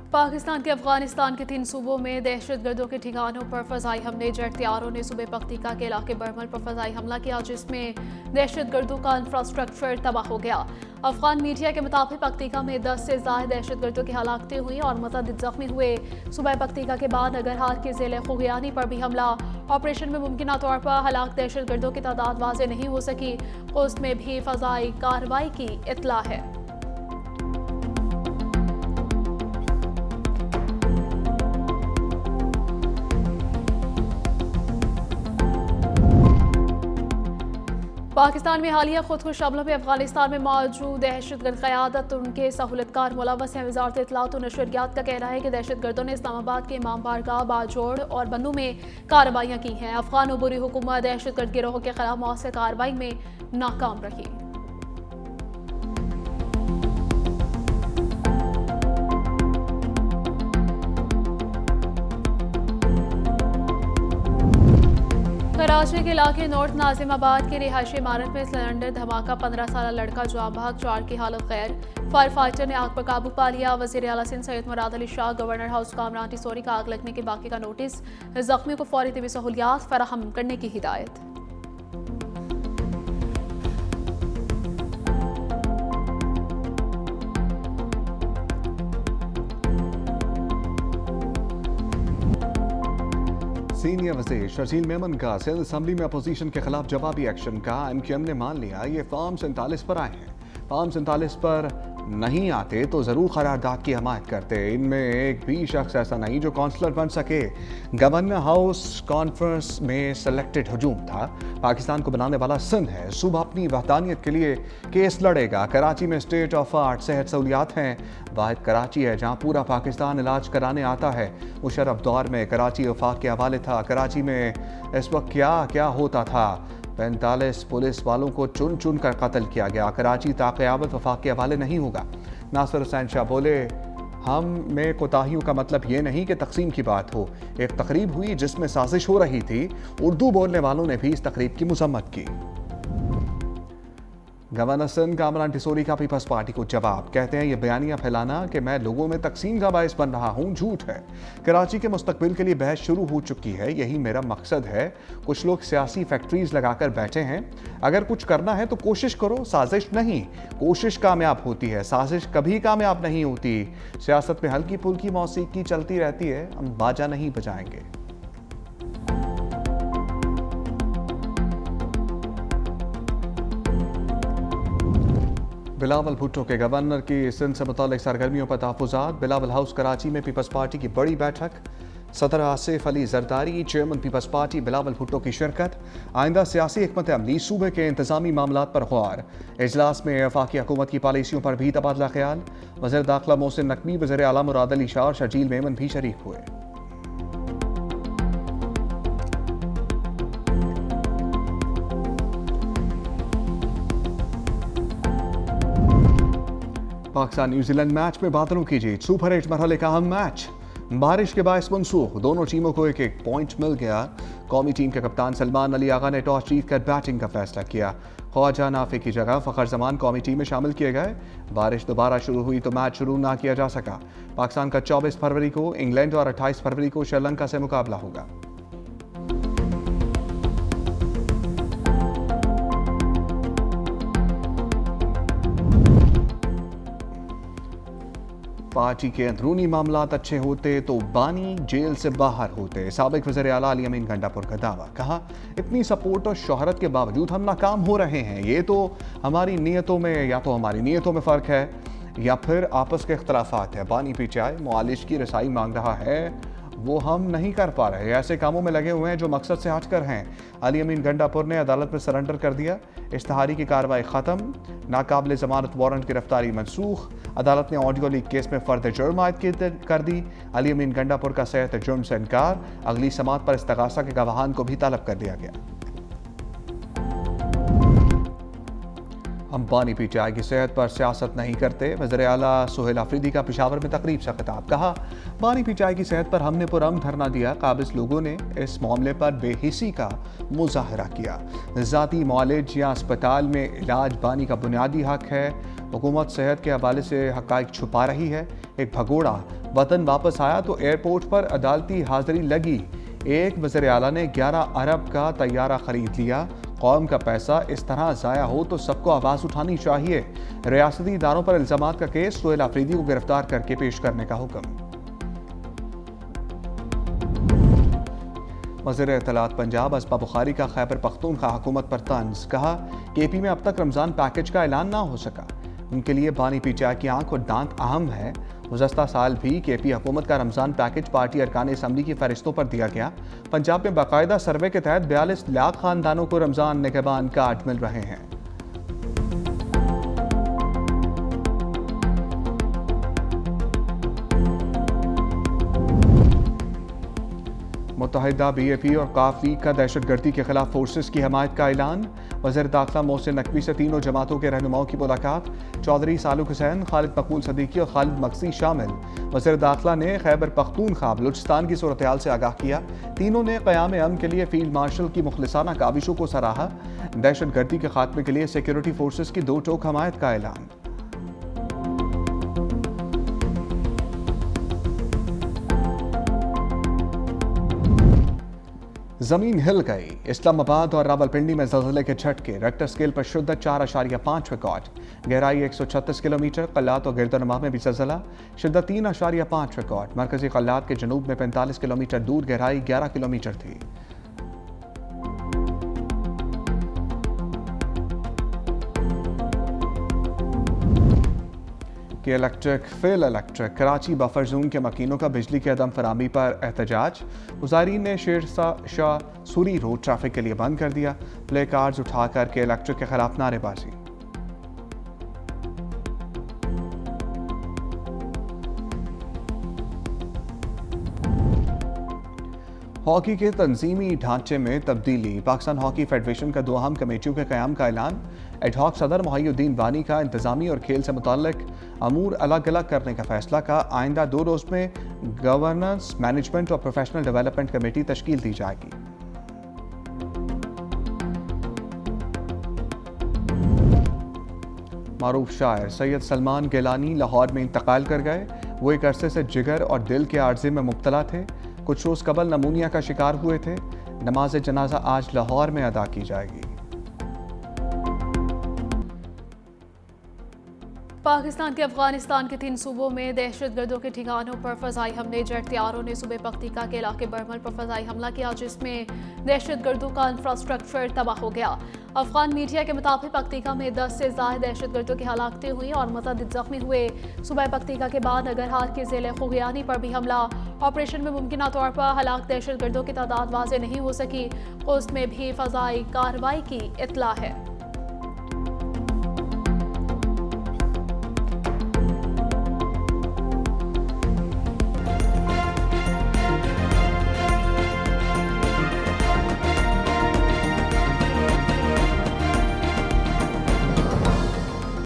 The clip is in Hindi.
पाकिस्तान के अफगानिस्तान के 3 सूबों में दहशतगर्दों के ठिकानों पर फजाई हमले। जेट हथियारों ने सूबे पख्तिका के इलाके बरमल पर फजाई हमला किया, जिसमें दहशतगर्दों का इंफ्रास्ट्रक्चर तबाह हो गया। अफगान मीडिया के मुताबिक पख्तिका में 10 से ज्यादा दहशतगर्दों की हलाकतें हुई और मुतअद्दिद जख्मी हुए। सूबा पख्तिका के बाद नगरहार के ज़िले खुगियानी पर भी हमला। ऑपरेशन में मुमकिन तौर पर हलाक दहशतगर्दों की तादाद वाज़ेह नहीं हो सकी। खुस्त में भी फजाई कार्रवाई की इत्तला है। पाकिस्तान में हालिया खुदकुश हमलों में अफगानिस्तान में मौजूद दहशतगर्द क़यादत और उनके सहूलतकार मुलव्वस हैं। वज़ारत इत्तलात और नशरियात का कहना है कि दहशतगर्दों ने इस्लामाबाद के इमाम बारगाह, बाजोड़ और बन्नू में कार्रवाइयाँ की हैं। अफगान उबूरी हुकूमत दहशतगर्द गिरोह के खिलाफ मौसर कार्रवाई में नाकाम रही। कराची के इलाके नॉर्थ नाजिमाबाद के रिहायशी इमारत में सिलेंडर धमाका। 15 साल लड़का जाँ भाग, 4 की हालत गैर। फायर फाइटर ने आग पर काबू पा लिया। वज़ीर आला सिंध सैयद मुराद अली शाह गवर्नर हाउस कामरान टिसोरी का आग लगने के बाकी का नोटिस। जख्मियों को फौरी तिबी सहूलियात फराहम करने की हिदायत। सीनियर वज़ीर शर्जील मेमन का सिंध असम्बली में अपोजिशन के खिलाफ जवाबी एक्शन का। MQM ने मान लिया ये फॉर्म 47 पर आए हैं। फॉर्म 47 पर नहीं आते तो ज़रूर करारदाद की हमायत करते। इनमें एक भी शख्स ऐसा नहीं जो काउंसलर बन सके। गवर्नर हाउस कॉन्फ्रेंस में सेलेक्टेड हजूम था। पाकिस्तान को बनाने वाला सिंध है। सूबा अपनी वहदानियत के लिए केस लड़ेगा। कराची में स्टेट ऑफ आर्ट सेहत सहूलियात हैं। वाहिद कराची है जहाँ पूरा पाकिस्तान इलाज कराने आता है। मुशर्रफ दौर में कराची वफाक के हवाले था। कराची में इस वक्त क्या क्या होता था। 45 पुलिस वालों को चुन चुन कर कत्ल किया गया। कराची ताक़याबत वफाक के हवाले नहीं होगा। नासिर हुसैन शाह बोले, हम में कोताहियों का मतलब ये नहीं कि तकसीम की बात हो। एक तकरीब हुई जिसमें साजिश हो रही थी। उर्दू बोलने वालों ने भी इस तकरीब की मजम्मत की। गवर्नर सिंध कामरान टिसोरी का पीपल्स पार्टी को जवाब। कहते हैं ये बयानियां फैलाना कि मैं लोगों में तकसीम का बायस बन रहा हूं, झूठ है। कराची के मुस्तकबिल के लिए बहस शुरू हो चुकी है। यही मेरा मकसद है। कुछ लोग सियासी फैक्ट्रीज लगाकर बैठे हैं। अगर कुछ करना है तो कोशिश करो, साजिश नहीं। कोशिश कामयाब होती है, साजिश कभी कामयाब नहीं होती। सियासत में हल्की फुल्की मौसीकी चलती रहती है, हम बाजा नहीं बजाएंगे। बिलावल भुट्टो के गवर्नर की सिंध से मुताल्लिक सरगर्मियों पर तहफ़्फ़ुज़ात। बिलावल हाउस कराची में पीपल्स पार्टी की बड़ी बैठक। सदर आसिफ अली जरदारी, चेयरमैन पीपल्स पार्टी बिलावल भुट्टो की शिरकत। आइंदा सियासी हिकमत अमली, सूबे के इंतजामी मामलात पर गौर। इजलास में वफाकी हुकूमत की पॉलिसियों पर भी तबादला ख्याल। वज़ीर दाखिला मोहसिन नकवी, वज़ीर आला मुराद अली शाह और शर्जील मेमन भी शरीक हुए। पाकिस्तान न्यूजीलैंड मैच में बादलों की जीत। सुपर 8 मरहले का अहम मैच बारिश के बायस मनसूख। दोनों टीमों को एक एक पॉइंट मिल गया। कौमी टीम के कप्तान सलमान अली आगा ने टॉस जीतकर बैटिंग का फैसला किया। ख्वाजा नाफी की जगह फ़खर जमान कौमी टीम में शामिल किए गए। बारिश दोबारा शुरू हुई तो मैच शुरू ना किया जा सका। पाकिस्तान का 24 फरवरी को इंग्लैंड और 28 फरवरी को श्रीलंका से मुकाबला होगा। पार्टी के अंदरूनी मामलात अच्छे होते तो बानी जेल से बाहर होते। साबिक वज़ीर आला अली अमीन गंडापुर का दावा। कहा, इतनी सपोर्ट और शोहरत के बावजूद हम नाकाम हो रहे हैं। ये तो हमारी नीयतों में या तो हमारी नीयतों में फ़र्क है या फिर आपस के इख्तलाफात है। बानी पीचाई मुआलिज की रसाई मांग रहा है, वो हम नहीं कर पा रहे। ऐसे कामों में लगे हुए हैं जो मकसद से हटकर हैं। अली अमीन गंडापुर ने अदालत में सरेंडर कर दिया। इश्तहारी की कार्रवाई ख़त्म। नाकाबिल ज़मानत वारंट गिरफ्तारी मनसूख। अदालत ने ऑडियो लीक केस में फ़र्द जुर्म आयद कर दी। अली अमीन गंडापुर का सेहत जुर्म से इनकार। अगली समात पर इस्तगासा के गवाहान को भी तलब कर दिया गया। हम बानी पीटीआई की सेहत पर सियासत नहीं करते। वज़ीर आला सुहेल आफरीदी का पेशावर में तकरीब से खिताब। कहा, बानी पीटीआई की सेहत पर हमने पुरअमन धरना दिया। काबिज लोगों ने इस मामले पर बेहिसी का मुजाहरा किया। ज़ाती मौलिज या अस्पताल में इलाज बानी का बुनियादी हक है। हुकूमत सेहत के हवाले से हक़ाइक़ छुपा रही है। एक भगोड़ा वतन वापस आया तो एयरपोर्ट पर अदालती हाजिरी लगी। एक वज़ीर आला ने 11 अरब का तैयारा खरीद लिया। कौम का पैसा इस तरह ज़ाया हो तो सबको आवाज़ उठानी चाहिए। रियासती इदारों पर इल्ज़ामात का केस, सोहेल आफरीदी को गिरफ्तार करके पेश करने का हुक्म। वज़ीर इत्तलात पंजाब असबा बुखारी का खैबर पख्तूनख्वा हुकूमत पर तंज। कहा केपी में अब तक रमज़ान पैकेज का ऐलान ना हो सका। उनके लिए बानी पीटीआई की आंख और दांत अहम है। गुज़श्ता साल भी केपी हुकूमत का रमज़ान पैकेज पार्टी अरकान असम्बली की फहरिस्तों पर दिया गया। पंजाब में बाकायदा सर्वे के तहत 42 लाख खानदानों को रमज़ान निगहबान कार्ड मिल रहे हैं। मुत्तहिदा बीएपी और काफ लीग का दहशतगर्दी के खिलाफ फोर्सेस की हमायत का ऐलान। वज़ीर दाखिला मोहसिन नकवी से तीनों जमातों के रहनुमाओं की मुलाकात। चौधरी सालुक हुसैन, खालिद मकबूल सदीकी और खालिद मकसी शामिल। वज़ीर दाखिला ने खैबर पख्तूनख्वा बलूचिस्तान की सूरत हाल से आगाह किया। तीनों ने क़याम अमन के लिए फील्ड मार्शल की मुखलिसाना काविशों को सराहा। दहशतगर्दी के खात्मे के लिए सिक्योरिटी फोर्सेस की 2 टोक हमायत का ऐलान। जमीन हिल गई। इस्लामाबाद और रावलपिंडी में ज़लज़ले के झटके। रेक्टर स्केल पर शिद्दत 4.5 रिकॉर्ड। गहराई 136 किलोमीटर। कल्लात और गिरदोनमा में भी ज़लज़ला। शिद्दत 3.5 रिकॉर्ड। मरकजी कल्लात के जनूब में 45 किलोमीटर दूर गहराई 11 किलोमीटर थी। कि electric fill electric Karachi buffer zone के मकीनों का बिजली के अदम फरामी पर एहतजाज। मुजाहिरीन ने शाह सूरी रोड ट्रैफिक के लिए बंद कर दिया। प्ले कार्ड्स उठाकर के इलेक्ट्रिक के खिलाफ नारेबाजी। हॉकी के तंजीमी ढांचे में तब्दीली। पाकिस्तान हॉकी फेडरेशन का 2 अहम कमेटियों के क़याम का ऐलान। एडहॉक सदर मुहियुद्दीन वानी का इंतजामी और खेल से मुताल्लिक अमूर अलग अलग करने का फैसला का। आइंदा 2 रोज़ में गवर्नेंस, मैनेजमेंट और प्रोफेशनल डेवलपमेंट कमेटी तश्कील दी जाएगी। मारूफ शायर सैयद सलमान गिलानी लाहौर में इंतकाल कर गए। वो एक अरसे से जिगर और दिल के आर्जे में मुब्तला थे। कुछ रोज़ कबल नमूनिया का शिकार हुए थे। नमाज जनाजा आज लाहौर में अदा की जाएगी। पाकिस्तान के अफगानिस्तान के 3 सूबों में दहशतगर्दों के ठिकानों पर फ़ज़ाई हमले। जेट तैयारों ने सूबे पख्तीका के इलाके बर्मल पर फ़ज़ाई हमला किया, जिसमें दहशतगर्दों का इंफ्रास्ट्रक्चर तबाह हो गया। अफगान मीडिया के मुताबिक पख्तीका में 10 से ज़ायद दहशतगर्दों की हलाकतें हुई और मुतअद्दिद ज़ख्मी हुए। सूबे पख्तीका के बाद नगरहार के ज़िले खुगियानी पर भी हमला। ऑपरेशन में मुमकिन तौर पर हलाक दहशतगर्दों की तादाद वाज़ेह नहीं हो सकी। खुस्त में भी फ़ज़ाई कार्रवाई की इत्तला है।